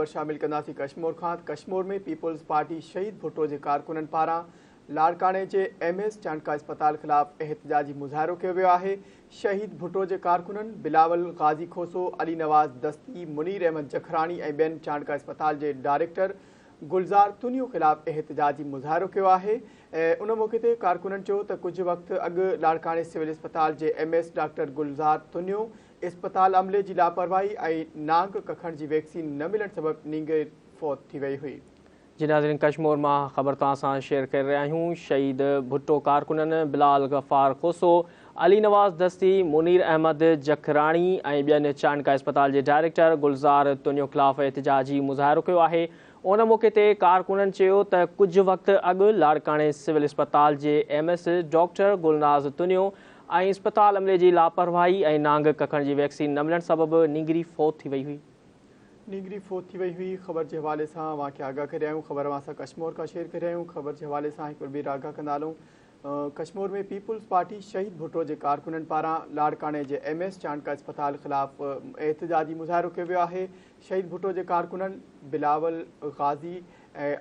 ख़बर शामिल कंदासीं कश्मीर खां। कश्मीर में पीपल्स पार्टी शहीद भुट्टो के कारकुननि पारां लाड़काने के MS चाणका अस्पताल ख़िलाफ़ एहतजाजी मुज़ाहिरो कियो वियो आहे। शहीद भुट्टो के कारकुननि बिलावल गाज़ी खोसो, अली नवाज़ दस्ती, मुनीर अहमद जखरानी ऐं ॿियनि चाणका अस्पताल के डायरेक्टर गुलज़ार तुनियो ख़िलाफ़ एहतजाजी मुज़ाहिरो कियो आहे। उन मौके ते कारकुननि चयो त कुछ वक़्त अॻु लाड़काने सिविल अस्पताल के MS डॉक्टर गुलज़ार तुनियो अस्पताल अमले की लापरवाही ऐं नांग कखण की वैक्सीन न मिलण सबब नींगे फौत थी वई हुई। जी नाज़रीन, कश्मीर में ख़बर तव्हां शेयर कर रहा हूँ। शहीद भुट्टो कारकुननि बिलाल गफ़ार खोसो, अली नवाज़ दस्ती, मुनीर अहमद जखरानी ऐं ॿियनि चाणका अस्पताल के डायरेक्टर गुलज़ार तुनियो ख़िलाफ़ एहतजाजी मुज़ाहिरो कियो आहे। उन मौके ते कारकुननि चयो त कुछ वक़्त अॻु लाड़काने सिविल अस्पताल के MS डॉक्टर गुलनाज़ तुनियो ऐं अस्पताल अमले की लापरवाही ऐं नांग कखण की वैक्सीन न मिलण सबब नींगरी फौत थी वई हुई। नींगरी फौत थी वई हुई। ख़बर के हवाले से अव्हांखे आगाह कर रहा हूँ। ख़बर असां कश्मीर का शेयर कर रहा हूँ। ख़बर के हवाले से एक बार आगाह कंदा हलूं। कश्मीर में पीपल्स पार्टी शहीद भुट्टो के कारकुननि पारां लाड़काने के MS चाणका अस्पताल ख़िलाफ़ एहतजाजी मुज़ाहिरो कियो वियो आहे। शहीद भुट्टो के कारकुननि बिलावल गाज़ी,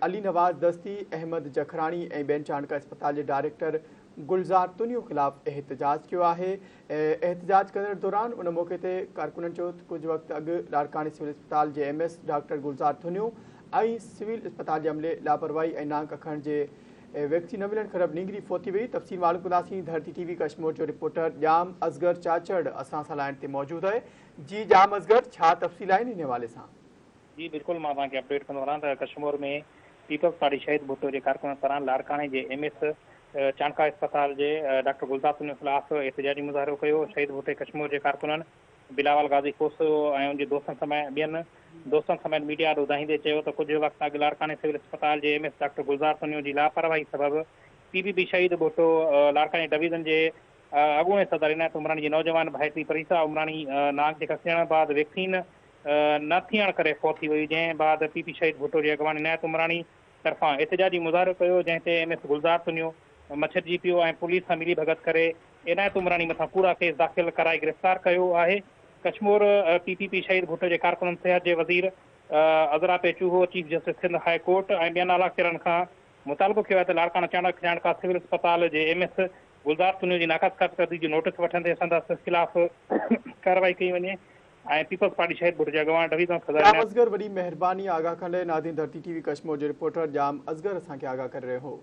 अली नवाज़ दस्ती, अहमद जखरानी ऐं ॿियनि चाणका अस्पताल के डायरेक्टर गुलज़ार तुनियो ख़िलाफ़ एहतजाज कियो आहे। एहतजाज कंदड़ दौरान उन मौके ते कारकुननि चयो त कुछ वक़्त अॻु लाड़काने सिविल अस्पताल के MS डॉक्टर गुलज़ार तुनियो ऐं सिविल अस्पताल के अमले लापरवाही ऐं नांग कखण के वैक्सीन न मिलण सबब नींगरी फौत थी वई। तफ़सील मालूम कंदासीं। धरती TV कश्मीर जो रिपोर्टर जाम असगर चाचड़ असां सां लाइन ते मौजूद है। जी जाम असगर, छा तफ़सील आहिनि इन हवाले सां? जी बिल्कुल, मां तव्हांखे अपडेट कंदो वञां त कश्मीर में पीपल्स पार्टी शहीद भुट्टो के कारकुननि पारां लाड़काने के MS चाणका अस्पताल के डॉक्टर गुलज़ार तुनियो ख़िलाफ़ एहतजाजी मुज़ाहिरो कियो। शहीद भुट्टे कश्मीर के कारकुननि बिलावल गाज़ी खोसो ऐं उनके दोस्तनि समेत ॿियनि दोस्तनि समेत मीडिया ॾे ॿुधाईंदे चयो त कुछ वक़्त अॻु लाड़काने सिविल अस्पताल के MS डॉक्टर गुलज़ार तुनियो की लापरवाही सबब PPP शहीद भुट्टो लाड़काने डिवीज़न के अॻूणे सदर इनायत उमरानी की नौजवान भाइटी परीसा उमरानी नांग के कसियण बाद वैक्सीन न थियण करे फौत थी वई, जंहिं बाद PP शहीद भुट्टो के अॻवान इनायत उमरानी तरफ़ां एहतजाजी मुज़ाहिरो कियो, जंहिं ते MS गुलज़ार तुनियो मच्छरजी पियो ऐं पुलिस सां मिली भगत करे इनायत उमरानी मथां पूरा केस दाख़िल कराए गिरफ़्तार कियो आहे। कश्मीर PPP शहीद भुट्टो के कारकुननि सिहत के वज़ीर Azra Pechuho, chief justice Sindh high court ऐं ॿियनि आला अफ़सरनि खां मुतालबो कियो आहे त लाड़काना चाणका सिविल अस्पताल के MS गुलज़ार तुनियो की नाक़ाबिज़ जो नोटिस वठंदे संदसि ख़िलाफ़ कार्रवाई कई वञे ऐं पीपल्स पार्टी शहीद भुट्टो के अॻवान डिवीज़न जाम असगर, वॾी महिरबानी आगाह कंदे। नाज़रीन, धरती TV कश्मीर जो रिपोर्टर जाम असगर असांखे आगाह करे रहियो हो।